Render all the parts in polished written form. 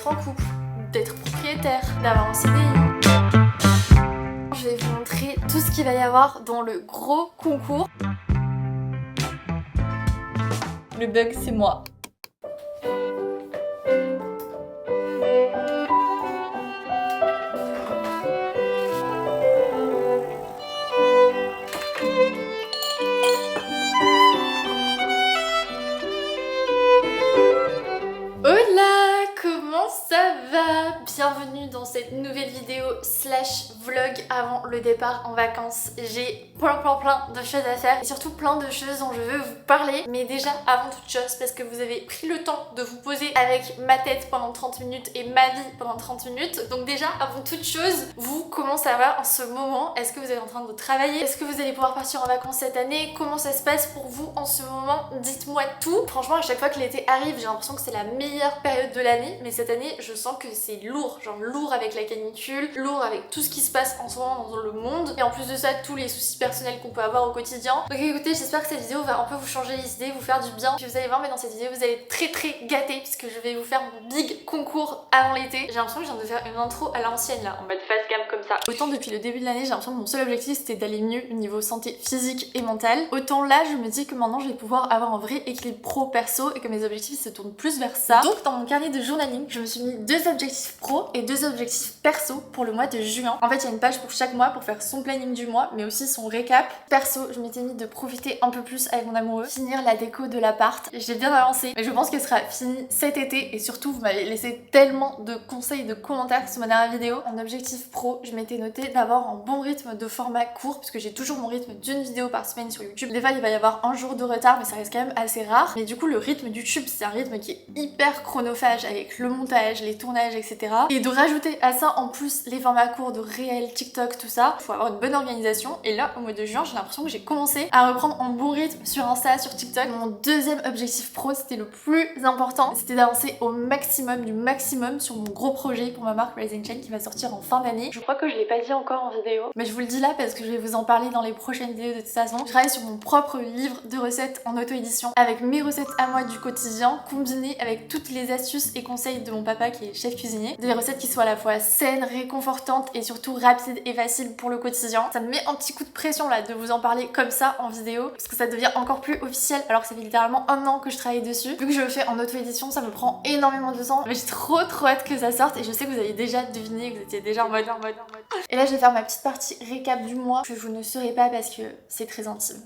d'être en couple, d'être propriétaire, d'avoir un CDI. Je vais vous montrer tout ce qu'il va y avoir dans le gros concours. Le bug, c'est moi. Hola, comment ça va? Bienvenue dans cette nouvelle vidéo slash vlog avant le départ en vacances. J'ai plein de choses à faire et surtout plein de choses dont je veux vous parler. Mais déjà avant toute chose, parce que vous avez pris le temps de vous poser avec ma tête pendant 30 minutes et ma vie pendant 30 minutes. Donc déjà avant toute chose, vous, comment ça va en ce moment? Est-ce que vous êtes en train de travailler? Est-ce que vous allez pouvoir partir en vacances cette année? Comment ça se passe pour vous en ce moment? Dites-moi tout. Franchement, à chaque fois que l'été arrive, j'ai l'impression que c'est la meilleure période de l'année, mais cette année je sens que c'est lourd, genre lourd avec la canicule, lourd avec tout ce qui se passe en ce moment dans le monde, et en plus de ça tous les soucis personnels qu'on peut avoir au quotidien. Donc écoutez, j'espère que cette vidéo va un peu vous changer les idées, vous faire du bien, puis vous allez voir, mais dans cette vidéo vous allez être très gâtés puisque je vais vous faire mon big concours avant l'été. J'ai l'impression que je viens de faire une intro à l'ancienne là, en mode face cam comme ça. Autant depuis le début de l'année j'ai l'impression que mon seul objectif c'était d'aller mieux au niveau santé physique et mentale, autant là je me dis que maintenant je vais pouvoir avoir un vrai équilibre pro perso et que mes objectifs se tournent plus vers ça. Donc dans mon carnet de journaling je me suis mis 2 objectifs pro et 2 objectifs perso pour le mois de juin. En fait il y a une page pour chaque mois pour faire son planning du mois mais aussi son récap. Perso je m'étais mis de profiter un peu plus avec mon amoureux, finir la déco de l'appart. J'ai bien avancé mais je pense qu'elle sera finie cet été et surtout vous m'avez laissé tellement de conseils, de commentaires sur ma dernière vidéo. En objectif pro je m'étais noté d'avoir un bon rythme de format court puisque j'ai toujours mon rythme d'une vidéo par semaine sur YouTube. Des fois il va y avoir un jour de retard mais ça reste quand même assez rare. Mais du coup le rythme YouTube c'est un rythme qui est hyper chronophage avec le montage, les tournages etc. Et de rajouter à ça en plus les formats courts de réel, TikTok, tout ça, faut avoir une bonne organisation. Et là au mois de juin j'ai l'impression que j'ai commencé à reprendre un bon rythme sur Insta, sur TikTok. Mon deuxième objectif pro c'était le plus important, c'était d'avancer au maximum du maximum sur mon gros projet pour ma marque Rising Chain qui va sortir en fin d'année. Je crois que je l'ai pas dit encore en vidéo mais je vous le dis là parce que je vais vous en parler dans les prochaines vidéos de toute façon. Je travaille sur mon propre livre de recettes en auto-édition avec mes recettes à moi du quotidien combinées avec toutes les astuces et conseils de mon papa qui est chef cuisinier. Des recettes qui soient à la fois saines, réconfortantes et surtout rapides et faciles pour le quotidien. Ça me met un petit coup de pression là de vous en parler comme ça en vidéo parce que ça devient encore plus officiel alors que ça fait littéralement 1 an que je travaille dessus. Vu que je le fais en auto-édition ça me prend énormément de temps mais j'ai trop hâte que ça sorte et je sais que vous avez déjà deviné, que vous étiez déjà en mode. Et là je vais faire ma petite partie récap du mois que vous ne saurez pas parce que c'est très intime.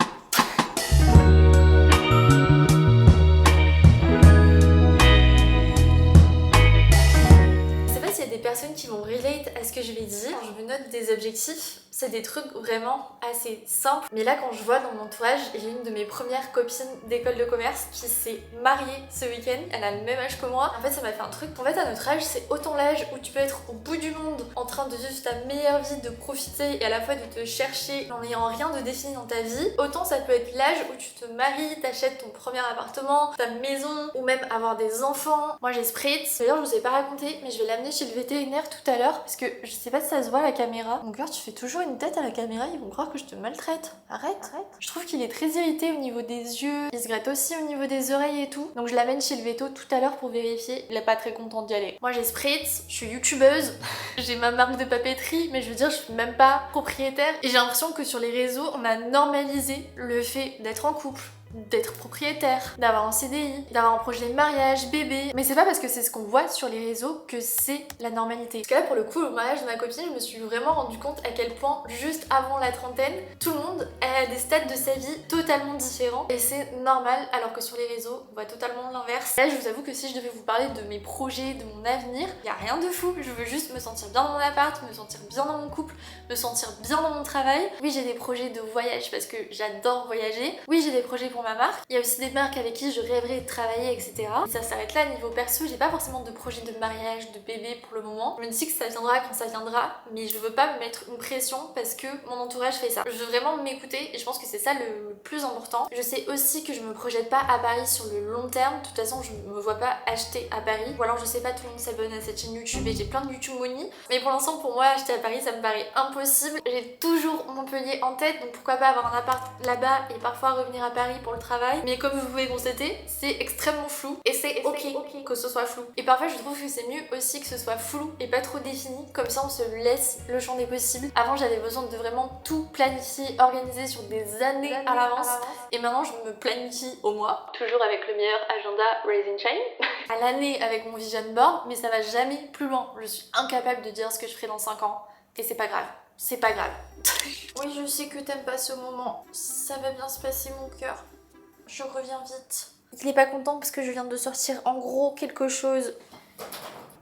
Des personnes qui vont relate à ce que je vais dire. Quand je me note des objectifs, c'est des trucs vraiment assez simples. Mais là, quand je vois dans mon entourage, j'ai une de mes premières copines d'école de commerce qui s'est mariée ce week-end. Elle a le même âge que moi. En fait, ça m'a fait un truc. En fait, à notre âge, c'est autant l'âge où tu peux être au bout du monde, en train de vivre ta meilleure vie, de profiter et à la fois de te chercher en n'ayant rien de défini dans ta vie. Autant ça peut être l'âge où tu te maries, t'achètes ton premier appartement, ta maison, ou même avoir des enfants. Moi, j'ai Spritz. D'ailleurs, je vous ai pas raconté, mais je vais l'amener chez le vétérinaire tout à l'heure parce que je sais pas si ça se voit à la caméra. Mon cœur, tu fais toujours une tête à la caméra, ils vont croire que je te maltraite. Arrête. Je trouve qu'il est très irrité au niveau des yeux, il se gratte aussi au niveau des oreilles et tout. Donc je l'amène chez le véto tout à l'heure pour vérifier. Il est pas très content d'y aller. Moi j'ai Spritz, je suis youtubeuse, j'ai ma marque de papeterie, mais je veux dire je suis même pas propriétaire. Et j'ai l'impression que sur les réseaux on a normalisé le fait d'être en couple, d'être propriétaire, d'avoir un CDI, d'avoir un projet de mariage, bébé. Mais c'est pas parce que c'est ce qu'on voit sur les réseaux que c'est la normalité. Parce que là pour le coup au mariage de ma copine je me suis vraiment rendu compte à quel point juste avant la trentaine tout le monde a des stades de sa vie totalement différents et c'est normal alors que sur les réseaux on voit totalement l'inverse. Là je vous avoue que si je devais vous parler de mes projets, de mon avenir, y a rien de fou. Je veux juste me sentir bien dans mon appart, me sentir bien dans mon couple, me sentir bien dans mon travail. Oui j'ai des projets de voyage parce que j'adore voyager. Oui j'ai des projets pour ma marque. Il y a aussi des marques avec qui je rêverais de travailler, etc. Et ça s'arrête là niveau perso. J'ai pas forcément de projet de mariage, de bébé pour le moment. Je me dis que ça viendra quand ça viendra, mais je veux pas me mettre une pression parce que mon entourage fait ça. Je veux vraiment m'écouter et je pense que c'est ça le plus important. Je sais aussi que je me projette pas à Paris sur le long terme. De toute façon, je me vois pas acheter à Paris. Ou alors je sais pas, tout le monde s'abonne à cette chaîne YouTube et j'ai plein de YouTube money. Mais pour l'instant, pour moi, acheter à Paris, ça me paraît impossible. J'ai toujours Montpellier en tête, donc pourquoi pas avoir un appart là-bas et parfois revenir à Paris pour le travail, mais comme vous pouvez constater, c'est extrêmement flou et c'est ok que ce soit flou. Et parfois je trouve que c'est mieux aussi que ce soit flou et pas trop défini, comme ça on se laisse le champ des possibles. Avant j'avais besoin de vraiment tout planifier, organiser sur des années à l'avance, et maintenant je me planifie au mois, toujours avec le meilleur agenda Raising Shine, à l'année avec mon vision board, mais ça va jamais plus loin. Je suis incapable de dire ce que je ferai dans 5 ans et c'est pas grave. C'est pas grave. Oui, je sais que t'aimes pas ce moment. Ça va bien se passer, mon cœur. Je reviens vite. Il est pas content parce que je viens de sortir en gros quelque chose.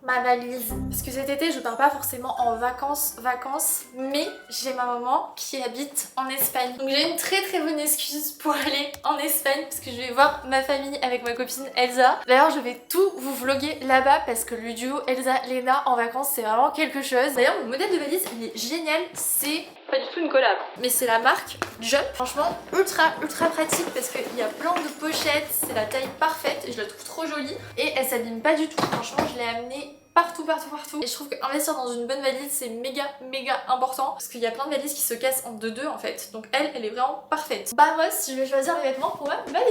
Ma valise. Parce que cet été, je pars pas forcément en vacances, mais j'ai ma maman qui habite en Espagne. Donc j'ai une très bonne excuse pour aller en Espagne parce que je vais voir ma famille avec ma copine Elsa. D'ailleurs, je vais tout vous vlogger là-bas parce que le duo Elsa-Léna en vacances, c'est vraiment quelque chose. D'ailleurs, mon modèle de valise, il est génial. C'est pas du tout une collab, mais c'est la marque Jump. Franchement, ultra pratique parce qu'il y a plein de pochettes, c'est la taille parfaite et je la trouve trop jolie et elle s'abîme pas du tout. Franchement, je l'ai amenée partout. Et je trouve qu'investir dans une bonne valise, c'est méga important parce qu'il y a plein de valises qui se cassent en deux en fait. Donc elle est vraiment parfaite. Bah moi, si je vais choisir les vêtements pour ma valise.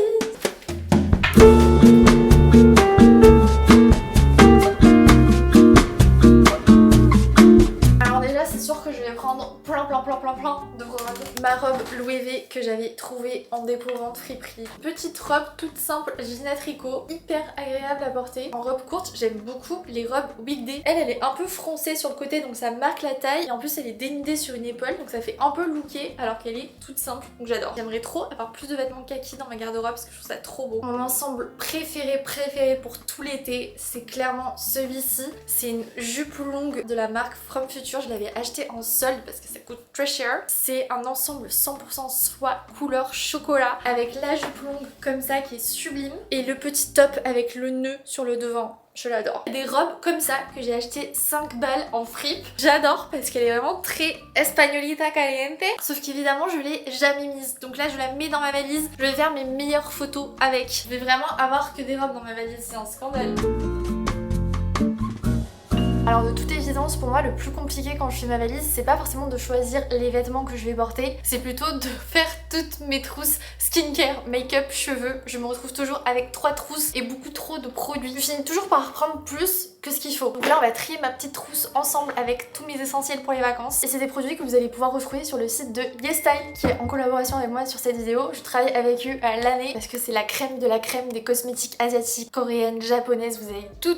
C'est sûr que je vais prendre plein de robes. Ma robe Louis V que j'avais trouvée en dépôt-vente friperie. Petite robe toute simple, jean à tricot, hyper agréable à porter. En robe courte, j'aime beaucoup les robes weekday. Elle est un peu froncée sur le côté donc ça marque la taille. Et en plus elle est dénudée sur une épaule donc ça fait un peu looké alors qu'elle est toute simple. Donc j'adore. J'aimerais trop avoir plus de vêtements kaki dans ma garde-robe parce que je trouve ça trop beau. Mon ensemble préféré pour tout l'été, c'est clairement celui-ci. C'est une jupe longue de la marque From Future. Je l'avais acheté en solde parce que ça coûte très cher. C'est un ensemble 100% soie couleur chocolat avec la jupe longue comme ça qui est sublime et le petit top avec le nœud sur le devant. Je l'adore. Des robes comme ça que j'ai acheté 5 balles en fripe. J'adore parce qu'elle est vraiment très espagnolita caliente. Sauf qu'évidemment je l'ai jamais mise. Donc là je la mets dans ma valise. Je vais faire mes meilleures photos avec. Je vais vraiment avoir que des robes dans ma valise. C'est un scandale. Alors de toute évidence, pour moi le plus compliqué quand je fais ma valise, c'est pas forcément de choisir les vêtements que je vais porter, c'est plutôt de faire toutes mes trousses skincare, make-up, cheveux. Je me retrouve toujours avec 3 trousses et beaucoup trop de produits. Je finis toujours par prendre plus que ce qu'il faut. Donc là on va trier ma petite trousse ensemble avec tous mes essentiels pour les vacances. Et c'est des produits que vous allez pouvoir retrouver sur le site de YesStyle qui est en collaboration avec moi sur cette vidéo. Je travaille avec eux à l'année parce que c'est la crème de la crème des cosmétiques asiatiques, coréennes, japonaises. Vous avez tout.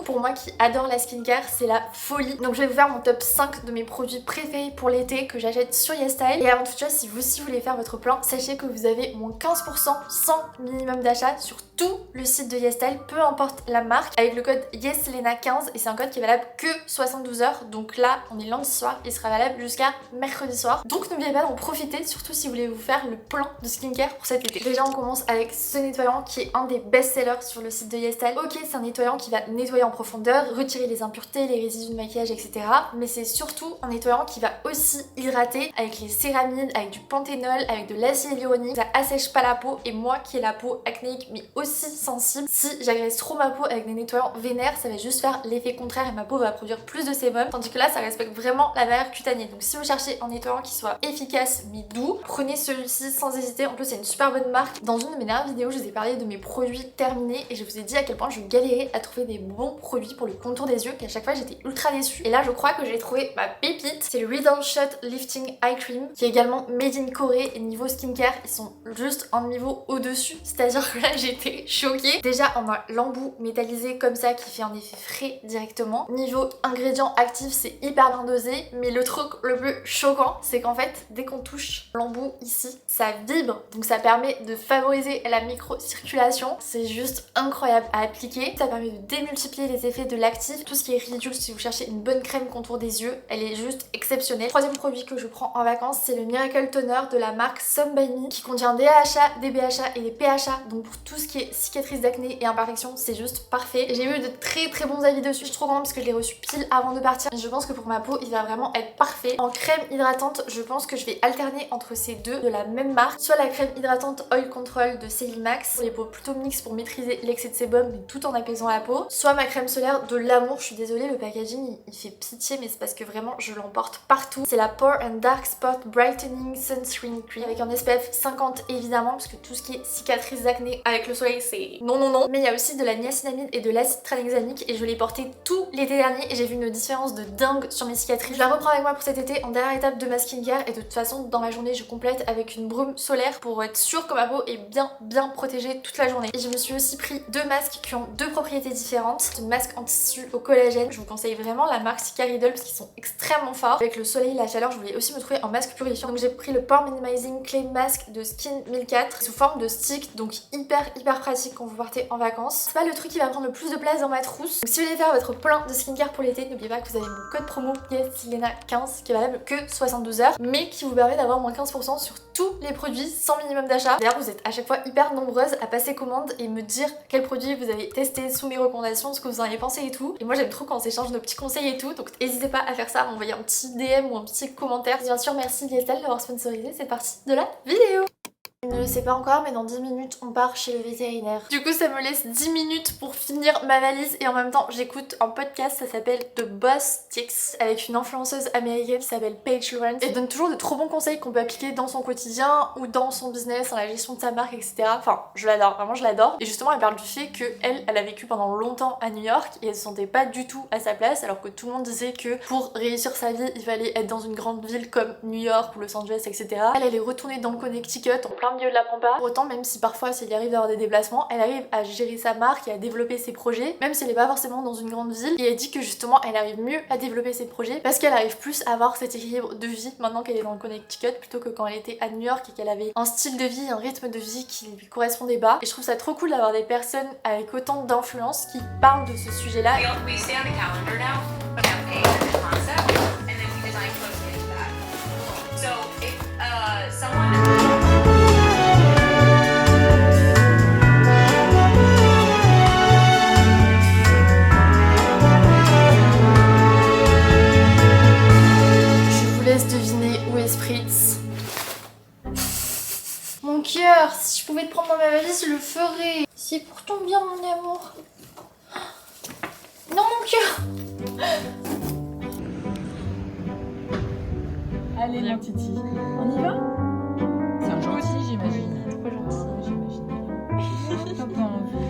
Pour moi qui adore la skincare, c'est la folie. Donc je vais vous faire mon top 5 de mes produits préférés pour l'été que j'achète sur YesStyle. Et avant toute chose, si vous aussi voulez faire votre plan, sachez que vous avez moins 15% sans minimum d'achat sur tout le site de YesStyle, peu importe la marque, avec le code YesLena15 et c'est un code qui est valable que 72 heures. Donc là, on est lundi soir, il sera valable jusqu'à mercredi soir. Donc n'oubliez pas d'en profiter, surtout si vous voulez vous faire le plan de skincare pour cet été. Déjà, on commence avec ce nettoyant qui est un des best-sellers sur le site de YesStyle. Ok, c'est un nettoyant qui va nettoyer en profondeur, retirer les impuretés, les résidus de maquillage, etc. Mais c'est surtout un nettoyant qui va aussi hydrater avec les céramides, avec du panthénol, avec de l'acide hyaluronique. Ça assèche pas la peau et moi qui ai la peau acnéique mais aussi sensible, si j'agresse trop ma peau avec des nettoyants vénères, ça va juste faire l'effet contraire et ma peau va produire plus de sébum. Tandis que là, ça respecte vraiment la barrière cutanée. Donc si vous cherchez un nettoyant qui soit efficace mais doux, prenez celui-ci sans hésiter. En plus, c'est une super bonne marque. Dans une de mes dernières vidéos, je vous ai parlé de mes produits terminés et je vous ai dit à quel point je galérais à trouver des bons produits pour le contour des yeux, qu'à chaque fois j'étais ultra déçue. Et là, je crois que j'ai trouvé ma pépite. C'est le Rhythm Shot Lifting Eye Cream qui est également made in Corée et niveau skincare, ils sont juste un niveau au-dessus. C'est-à-dire que là, j'étais choquée. Déjà, on a l'embout métallisé comme ça qui fait un effet frais directement. Niveau ingrédients actifs, c'est hyper bien dosé. Mais le truc le plus choquant, c'est qu'en fait, dès qu'on touche l'embout ici, ça vibre. Donc ça permet de favoriser la micro-circulation. C'est juste incroyable à appliquer. Ça permet de démultiplier les effets de l'actif. Tout ce qui est ridicule si vous cherchez une bonne crème contour des yeux, elle est juste exceptionnelle. Troisième produit que je prends en vacances, c'est le Miracle Toner de la marque Some by Me qui contient des AHA, des BHA et des PHA. Donc pour tout ce qui est cicatrices d'acné et imperfections, c'est juste parfait. J'ai eu de très bons avis dessus. Je suis trop contente parce que je l'ai reçu pile avant de partir. Je pense que pour ma peau, il va vraiment être parfait. En crème hydratante, je pense que je vais alterner entre ces deux de la même marque. Soit la crème hydratante Oil Control de Celimax, pour les peaux plutôt mixtes pour maîtriser l'excès de sébum mais tout en apaisant la peau. Soit ma crème solaire de l'amour, je suis désolée le packaging il fait pitié, mais c'est parce que vraiment je l'emporte partout. C'est la Pore and Dark Spot Brightening Sunscreen Cream avec un SPF 50 évidemment, parce que tout ce qui est cicatrices d'acné avec le soleil c'est non non non. Mais il y a aussi de la niacinamide et de l'acide tranexamique et je l'ai porté tout l'été dernier et j'ai vu une différence de dingue sur mes cicatrices. Je la reprends avec moi pour cet été en dernière étape de ma skincare et de toute façon dans la journée je complète avec une brume solaire pour être sûre que ma peau est bien protégée toute la journée. Et je me suis aussi pris deux masques qui ont deux propriétés différentes. C'est une masque en tissu au collagène. Je vous conseille vraiment la marque Cicaridol parce qu'ils sont extrêmement forts. Avec le soleil et la chaleur, je voulais aussi me trouver un masque purifiant. Donc j'ai pris le Pore Minimizing Clay Mask de Skin 1004 sous forme de stick, donc hyper pratique quand vous partez en vacances. C'est pas le truc qui va prendre le plus de place dans ma trousse. Donc si vous voulez faire votre plein de skincare pour l'été, n'oubliez pas que vous avez mon code promo YesLena15 qui est valable que 72 heures, mais qui vous permet d'avoir moins 15% sur tous les produits sans minimum d'achat. D'ailleurs vous êtes à chaque fois hyper nombreuses à passer commande et me dire quels produits vous avez testé sous mes recommandations, ce que vous en avez pensé et tout. Et moi j'aime trop quand on s'échange nos petits conseils et tout, donc n'hésitez pas à faire ça, à m'envoyer un petit DM ou un petit commentaire. Et bien sûr merci Liestal d'avoir sponsorisé cette partie de la vidéo. Je ne le sais pas encore, mais dans 10 minutes on part chez le vétérinaire. Du coup ça me laisse 10 minutes pour finir ma valise et en même temps j'écoute un podcast, ça s'appelle The Boss Chicks, avec une influenceuse américaine qui s'appelle Paige Lawrence. Elle donne toujours de trop bons conseils qu'on peut appliquer dans son quotidien ou dans son business, dans la gestion de sa marque, etc. Enfin je l'adore, vraiment je l'adore. Et justement elle parle du fait que elle a vécu pendant longtemps à New York et elle se sentait pas du tout à sa place, alors que tout le monde disait que pour réussir sa vie il fallait être dans une grande ville comme New York ou Los Angeles, etc. Elle est retournée dans le Connecticut en plein milieu de la pampa. Pour autant, même si parfois s'il arrive d'avoir des déplacements, elle arrive à gérer sa marque et à développer ses projets, même si elle n'est pas forcément dans une grande ville. Et elle dit que justement elle arrive mieux à développer ses projets parce qu'elle arrive plus à avoir cet équilibre de vie maintenant qu'elle est dans le Connecticut plutôt que quand elle était à New York et qu'elle avait un style de vie, un rythme de vie qui lui correspondait pas. Et je trouve ça trop cool d'avoir des personnes avec autant d'influence qui parlent de ce sujet-là. Mon cœur, si je pouvais te prendre dans ma valise, je le ferais. C'est pour ton bien, mon amour. Non, mon cœur. Allez, mon titi, on y va? C'est un gentil, j'imagine. Trop gentil, j'imagine. Papa en veut.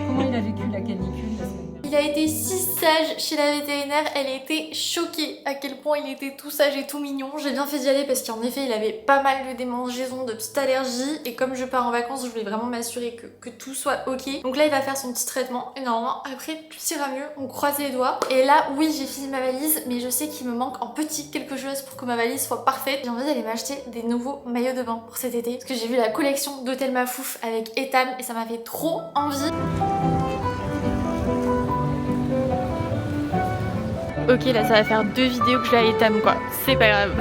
Comment il a vécu la canicule la semaine dernière? Il a été si sage chez la vétérinaire, elle était choquée à quel point il était tout sage et tout mignon. J'ai bien fait d'y aller parce qu'en effet il avait pas mal de démangeaisons, de petites allergies et comme je pars en vacances je voulais vraiment m'assurer que tout soit ok. Donc là il va faire son petit traitement et normalement après tout ira mieux, on croise les doigts. Et là oui j'ai fini ma valise mais je sais qu'il me manque en petit quelque chose pour que ma valise soit parfaite. J'ai envie d'aller m'acheter des nouveaux maillots de bain pour cet été parce que j'ai vu la collection d'Hôtel Mafouf avec Etam et ça m'a fait trop envie. Ok là ça va faire 2 vidéos que je vais à Etam quoi, c'est pas grave.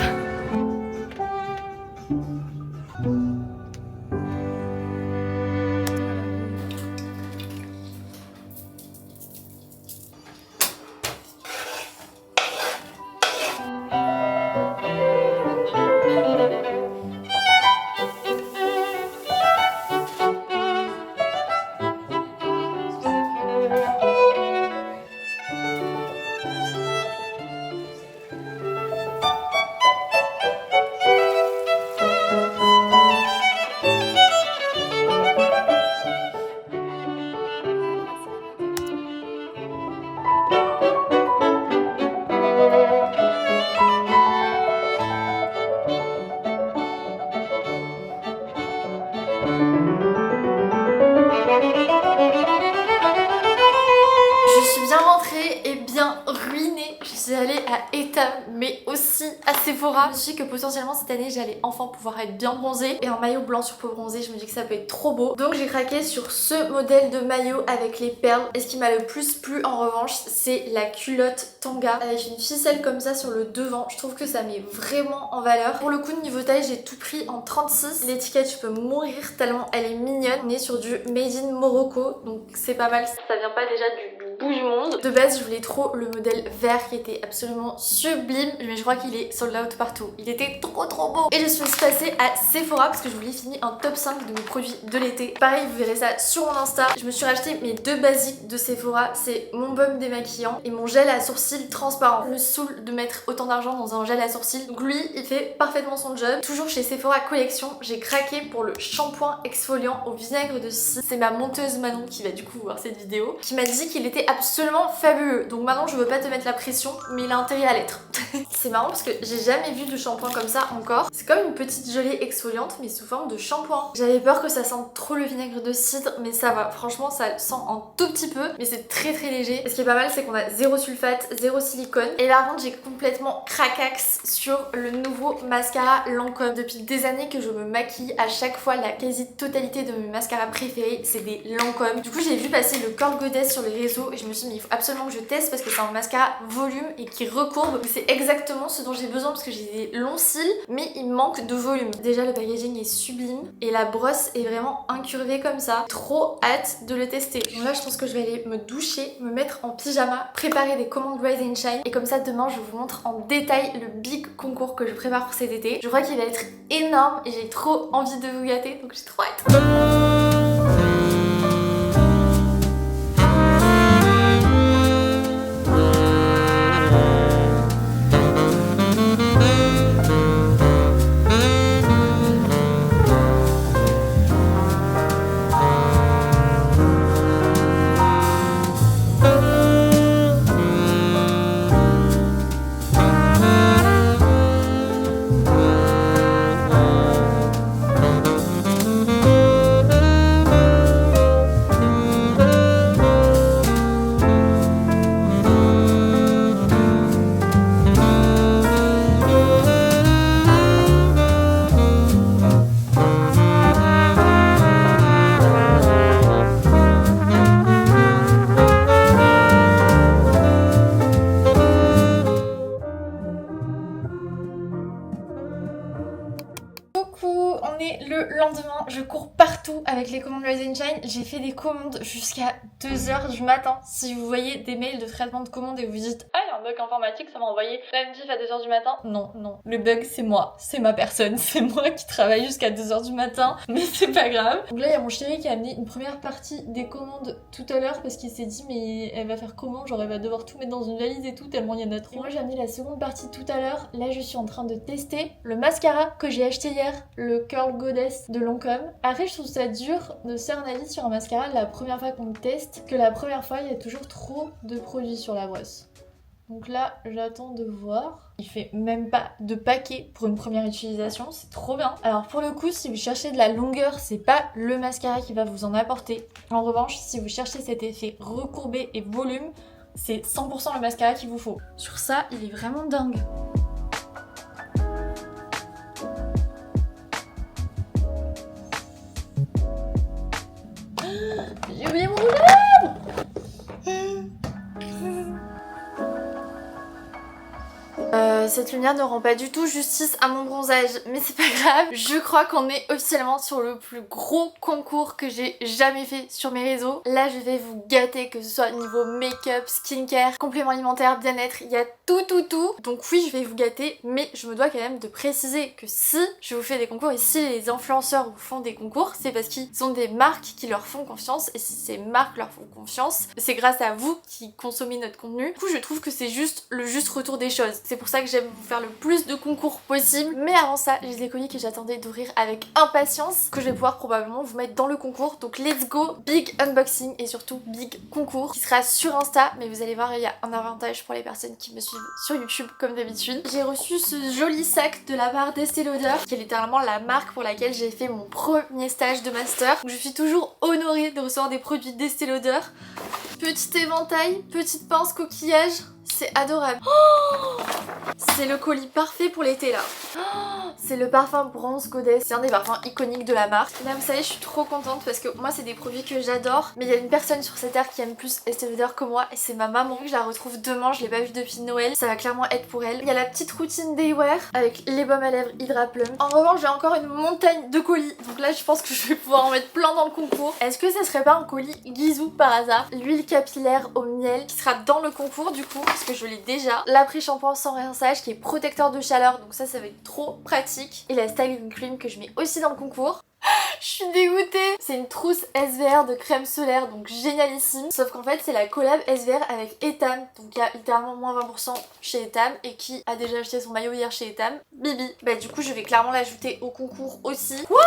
suis allée à Etam mais aussi à Sephora. Je me suis dit que potentiellement cette année j'allais enfin pouvoir être bien bronzée et un maillot blanc sur peau bronzée, je me dis que ça peut être trop beau. Donc j'ai craqué sur ce modèle de maillot avec les perles et ce qui m'a le plus plu en revanche c'est la culotte tanga avec une ficelle comme ça sur le devant. Je trouve que ça met vraiment en valeur. Pour le coup niveau taille j'ai tout pris en 36. L'étiquette je peux mourir tellement elle est mignonne. On est sur du Made in Morocco donc c'est pas mal. Ça vient pas déjà du bout du monde. De base je voulais trop le modèle vert qui était absolument sublime, mais je crois qu'il est sold out partout. Il était trop beau. Et je suis passée à Sephora parce que je voulais finir un top 5 de mes produits de l'été. Pareil, vous verrez ça sur mon Insta. Je me suis racheté mes deux basiques de Sephora, c'est mon baume démaquillant et mon gel à sourcils transparent. Je me saoule de mettre autant d'argent dans un gel à sourcils, donc lui il fait parfaitement son job. Toujours chez Sephora Collection, j'ai craqué pour le shampoing exfoliant au vinaigre de cidre. C'est ma monteuse Manon qui va du coup voir cette vidéo, qui m'a dit qu'il était absolument fabuleux. Donc maintenant je veux pas te mettre la pression, mais il a intérêt à l'être. C'est marrant parce que j'ai jamais vu de shampoing comme ça encore. C'est comme une petite gelée exfoliante mais sous forme de shampoing. J'avais peur que ça sente trop le vinaigre de cidre, mais ça va. Franchement ça sent un tout petit peu, mais c'est très léger. Et ce qui est pas mal c'est qu'on a zéro sulfate, zéro silicone. Et là par contre j'ai complètement craquax sur le nouveau mascara Lancôme. Depuis des années que je me maquille, à chaque fois la quasi-totalité de mes mascaras préférés c'est des Lancôme. Du coup j'ai vu passer le Curl Goddess sur les réseaux et je me suis dit mais il faut absolument que je teste parce que c'est un mascara volume et qui recourbe. C'est exactement ce dont j'ai besoin parce que j'ai des longs cils mais il manque de volume. Déjà le packaging est sublime et la brosse est vraiment incurvée comme ça. Trop hâte de le tester. Donc là je pense que je vais aller me doucher, me mettre en pyjama, préparer des commandes Rise and Shine et comme ça demain je vous montre en détail le big concours que je prépare pour cet été. Je crois qu'il va être énorme et j'ai trop envie de vous gâter donc j'ai trop hâte. Le lendemain, je cours partout avec les commandes Rise and Shine. J'ai fait des commandes jusqu'à 2h du matin. Si vous voyez des mails de traitement de commandes et vous dites « Ah, il y a un bug informatique, ça m'a envoyé la notif à 2h du matin. » Non. Le bug, c'est moi. C'est ma personne. C'est moi qui travaille jusqu'à 2h du matin. Mais c'est pas grave. Donc là, il y a mon chéri qui a amené une première partie des commandes tout à l'heure parce qu'il s'est dit « Mais elle va faire comment? Genre, elle va devoir tout mettre dans une valise et tout, tellement il y en a trop. » Et moi, j'ai amené la seconde partie tout à l'heure. Là, je suis en train de tester le mascara que j'ai acheté hier, le Curl Goddess de Lancôme. Après je trouve ça dur de se faire un avis sur un mascara la première fois qu'on le teste, que la première fois il y a toujours trop de produits sur la brosse. Donc là j'attends de voir. Il fait même pas de paquet pour une première utilisation, c'est trop bien. Alors pour le coup si vous cherchez de la longueur, c'est pas le mascara qui va vous en apporter. En revanche si vous cherchez cet effet recourbé et volume, c'est 100% le mascara qu'il vous faut. Sur ça il est vraiment dingue. J'ai oublié mon rouge à lèvres. Cette lumière ne rend pas du tout justice à mon bronzage, mais c'est pas grave. Je crois qu'on est officiellement sur le plus gros concours que j'ai jamais fait sur mes réseaux. Là, je vais vous gâter, que ce soit niveau make-up, skincare, compléments alimentaires, bien-être, il y a tout. Donc oui, je vais vous gâter, mais je me dois quand même de préciser que si je vous fais des concours et si les influenceurs vous font des concours, c'est parce qu'ils ont des marques qui leur font confiance et si ces marques leur font confiance, c'est grâce à vous qui consommez notre contenu. Du coup, je trouve que c'est juste le juste retour des choses. C'est pour ça que j'aime vous faire le plus de concours possible. Mais avant ça, j'ai des colis que j'attendais d'ouvrir avec impatience, que je vais pouvoir probablement vous mettre dans le concours. Donc let's go, big unboxing et surtout big concours qui sera sur Insta. Mais vous allez voir, il y a un avantage pour les personnes qui me suivent sur YouTube comme d'habitude. J'ai reçu ce joli sac de la part d'Estée Lauder, qui est littéralement la marque pour laquelle j'ai fait mon premier stage de master. Donc je suis toujours honorée de recevoir des produits d'Estée Lauder. Petit éventail, petite pince coquillage. c'est adorable. Oh, c'est le colis parfait pour l'été là. Oh, c'est le parfum Bronze Goddess. C'est un des parfums iconiques de la marque. Là vous savez, je suis trop contente parce que moi c'est des produits que j'adore. Mais il y a une personne sur cette terre qui aime plus Estée Lauder que moi et c'est ma maman. Je la retrouve demain, je l'ai pas vue depuis Noël. Ça va clairement être pour elle. Il y a la petite routine Day Wear avec les baumes à lèvres Hydra Plum. En revanche, j'ai encore une montagne de colis. Donc là je pense que je vais pouvoir en mettre plein dans le concours. Est-ce que ça serait pas un colis Guizou par hasard? L'huile capillaire au miel qui sera dans le concours du coup parce que je l'ai déjà. L'après-shampoing sans rinçage qui est protecteur de chaleur, donc ça va être trop pratique. Et la styling cream que je mets aussi dans le concours. Je suis dégoûtée. C'est une trousse SVR de crème solaire, donc génialissime. Sauf qu'en fait c'est la collab SVR avec Etam. Donc il y a littéralement moins 20% chez Etam. Et qui a déjà acheté son maillot hier chez Etam? Bibi. Bah du coup je vais clairement l'ajouter au concours aussi. Quoi?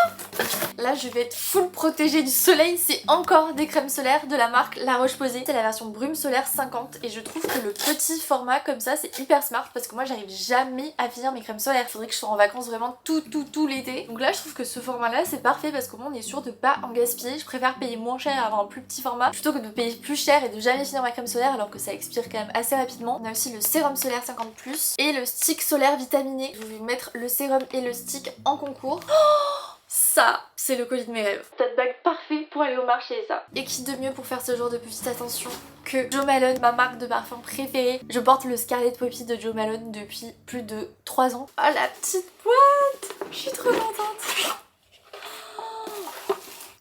Là je vais être full protégée du soleil. C'est encore des crèmes solaires de la marque La Roche-Posay. C'est la version brume solaire 50. Et je trouve que le petit format comme ça c'est hyper smart. Parce que moi j'arrive jamais à finir mes crèmes solaires. Faudrait que je sois en vacances vraiment tout l'été. Donc là je trouve que ce format là c'est parfait parce qu'au moins on est sûr de pas en gaspiller. Je préfère payer moins cher et avoir un plus petit format plutôt que de payer plus cher et de jamais finir ma crème solaire alors que ça expire quand même assez rapidement. On a aussi le sérum solaire 50+ et le stick solaire vitaminé. Je vais vous mettre le sérum et le stick en concours. Oh, ça, c'est le colis de mes rêves. Tote bag parfait pour aller au marché et ça. Et qui de mieux pour faire ce genre de petite attention que Jo Malone, ma marque de parfum préférée. Je porte le Scarlet Poppy de Jo Malone depuis plus de 3 ans. Oh la petite boîte, je suis trop contente.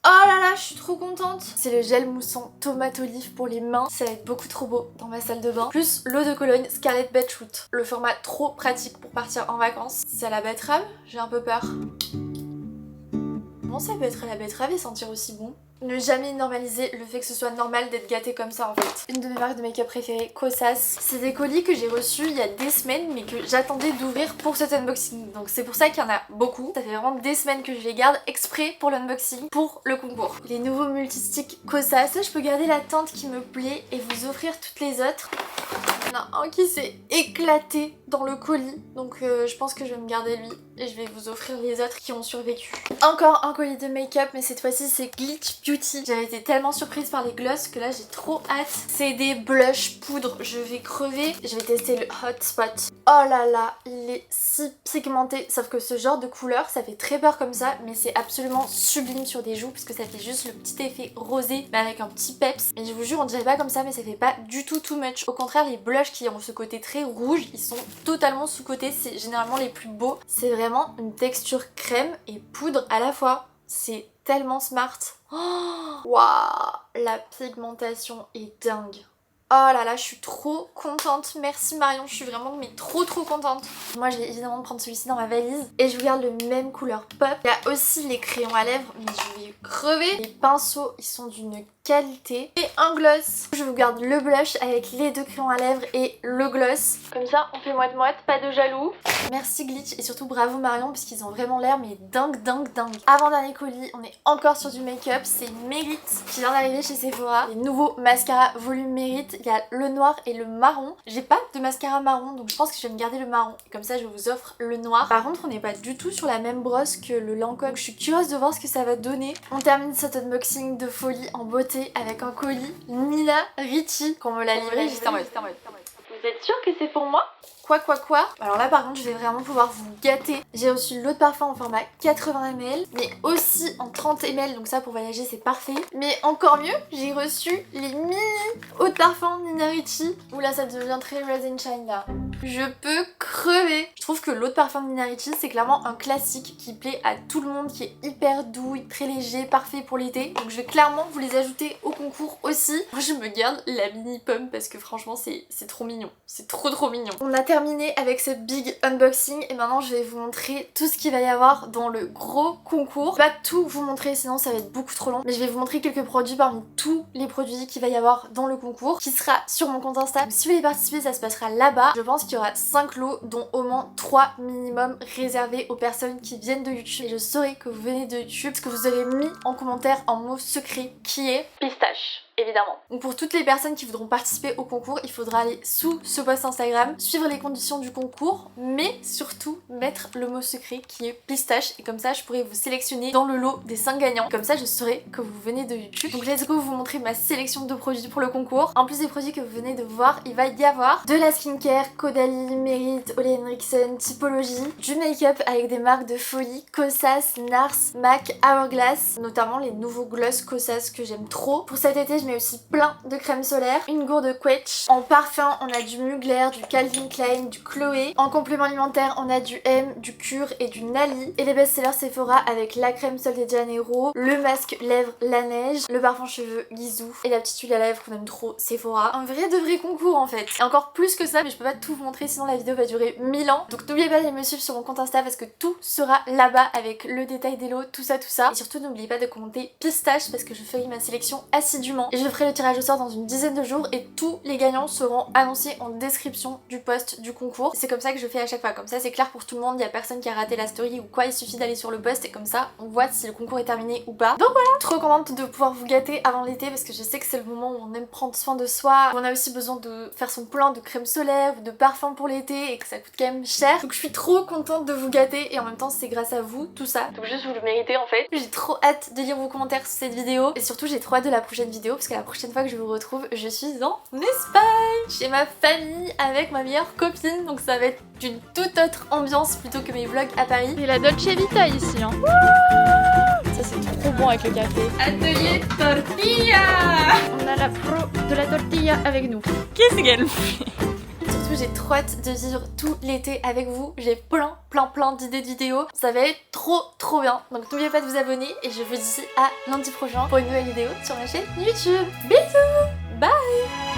Oh là là, je suis trop contente. C'est le gel moussant tomate olive pour les mains. Ça va être beaucoup trop beau dans ma salle de bain. Plus l'eau de Cologne Scarlet Beetroot. Le format trop pratique pour partir en vacances. C'est à la betterave, j'ai un peu peur. Comment ça peut être à la betterave et sentir aussi bon? Ne jamais normaliser le fait que ce soit normal d'être gâté comme ça en fait. Une de mes marques de make-up préférées, Kosas. C'est des colis que j'ai reçus il y a des semaines mais que j'attendais d'ouvrir pour cet unboxing. Donc c'est pour ça qu'il y en a beaucoup. Ça fait vraiment des semaines que je les garde exprès pour l'unboxing, pour le concours. Les nouveaux multisticks Kosas. Là je peux garder la teinte qui me plaît et vous offrir toutes les autres. Il y en a un qui s'est éclaté dans le colis. Donc je pense que je vais me garder lui. Et je vais vous offrir les autres qui ont survécu. Encore un colis de make-up mais cette fois-ci c'est Glitch Beauty. J'avais été tellement surprise par les gloss que là j'ai trop hâte. C'est des blush poudre. Je vais crever. Je vais tester le Hot Spot. Oh là là, il est si pigmenté. Sauf que ce genre de couleur ça fait très peur comme ça. Mais c'est absolument sublime sur des joues. Parce que ça fait juste le petit effet rosé mais avec un petit peps. Et je vous jure on dirait pas comme ça mais ça fait pas du tout too much. Au contraire les blushs qui ont ce côté très rouge ils sont totalement sous-cotés. C'est généralement les plus beaux. C'est vraiment une texture crème et poudre à la fois. C'est tellement smart. Waouh, la pigmentation est dingue. Oh là là, je suis trop contente. Merci Marion, je suis vraiment mais trop contente. Moi je vais évidemment prendre celui-ci dans ma valise. Et je vous garde le même couleur pop. Il y a aussi les crayons à lèvres, mais je vais crever. Les pinceaux, ils sont d'une qualité. Et un gloss. Je vous garde le blush avec les 2 crayons à lèvres et le gloss. Comme ça, on fait moite-moite, pas de jaloux. Merci Glitch et surtout bravo Marion parce qu'ils ont vraiment l'air mais dingue. Avant-dernier colis, on est encore sur du make-up. C'est Merit qui vient d'arriver chez Sephora. Les nouveaux mascaras volume Merit. Il y a le noir et le marron. J'ai pas de mascara marron donc je pense que je vais me garder le marron. Et comme ça je vous offre le noir. Par contre on n'est pas du tout sur la même brosse que le Lancôme. Je suis curieuse de voir ce que ça va donner. On termine cet unboxing de folie en beauté avec un colis Nina Ricci qu'on me l'a livré juste en mode. Vous êtes sûr que c'est pour moi? Quoi? Alors là par contre je vais vraiment pouvoir vous gâter. J'ai reçu l'eau de parfum en format 80 ml mais aussi en 30 ml donc ça pour voyager c'est parfait. Mais encore mieux j'ai reçu les mini eau de parfum Nina Ricci. Oula ça devient très Resin Shine là. Je peux crever. Je trouve que l'eau de parfum de Nina Ricci c'est clairement un classique qui plaît à tout le monde, qui est hyper doux, très léger, parfait pour l'été. Donc je vais clairement vous les ajouter au concours aussi. Moi je me garde la mini pomme parce que franchement c'est trop mignon. C'est trop mignon. On a terminé avec ce big unboxing et maintenant je vais vous montrer tout ce qu'il va y avoir dans le gros concours. Je vais pas tout vous montrer sinon ça va être beaucoup trop long mais je vais vous montrer quelques produits parmi tous les produits qu'il va y avoir dans le concours qui sera sur mon compte Insta. Donc, si vous voulez participer ça se passera là-bas. Je pense qu'il y aura 5 lots dont au moins 3 minimum réservés aux personnes qui viennent de YouTube et je saurai que vous venez de YouTube parce que vous avez mis en commentaire un mot secret qui est pistache. évidemment. Donc pour toutes les personnes qui voudront participer au concours, il faudra aller sous ce post Instagram, suivre les conditions du concours, mais surtout mettre le mot secret qui est pistache, et comme ça je pourrai vous sélectionner dans le lot des 5 gagnants. Comme ça je saurai que vous venez de YouTube. Donc let's go vous montrer ma sélection de produits pour le concours. En plus des produits que vous venez de voir, il va y avoir de la skincare, Caudalie, Merit, Ole Henriksen, Typologie, du make-up avec des marques de folie, Kosas, Nars, MAC, Hourglass, notamment les nouveaux gloss Kosas que j'aime trop. Pour cet été je mets aussi plein de crèmes solaires, une gourde Quetch. En parfum on a du Mugler, du Calvin Klein, du Chloé. En complément alimentaire on a du M, du Cure et du Nali. Et les best-sellers Sephora avec la crème Sol de Janeiro, le masque lèvres La Neige, le parfum cheveux Guizou et la petite huile à lèvres qu'on aime trop Sephora. Un vrai de vrai concours en fait. Et encore plus que ça, mais je peux pas tout vous montrer sinon la vidéo va durer 1000 ans. Donc n'oubliez pas de me suivre sur mon compte Insta parce que tout sera là-bas avec le détail des lots, tout ça. Et surtout n'oubliez pas de commenter pistache parce que je ferai ma sélection assidûment. Et je ferai le tirage au sort dans une dizaine de jours et tous les gagnants seront annoncés en description du post du concours. C'est comme ça que je fais à chaque fois. Comme ça c'est clair pour tout le monde, il n'y a personne qui a raté la story ou quoi, il suffit d'aller sur le post et comme ça on voit si le concours est terminé ou pas. Donc voilà, trop contente de pouvoir vous gâter avant l'été parce que je sais que c'est le moment où on aime prendre soin de soi. On a aussi besoin de faire son plein de crème solaire ou de parfum pour l'été et que ça coûte quand même cher. Donc je suis trop contente de vous gâter et en même temps c'est grâce à vous tout ça. Donc juste vous le méritez en fait. J'ai trop hâte de lire vos commentaires sur cette vidéo et surtout j'ai trop hâte de la prochaine vidéo parce que la prochaine fois que je vous retrouve je suis en Espagne chez ma famille avec ma meilleure copine, donc ça va être d'une toute autre ambiance plutôt que mes vlogs à Paris. C'est la Dolce Vita ici hein. Ça c'est trop bon avec le café. Atelier tortilla. On a la pro de la tortilla avec nous. Qu'est-ce qu'elle fait? Surtout j'ai trop hâte de vivre tout l'été avec vous. J'ai plein d'idées de vidéos. Ça va être trop bien. Donc n'oubliez pas de vous abonner et je vous dis à lundi prochain pour une nouvelle vidéo sur ma chaîne YouTube. Bisous. Bye.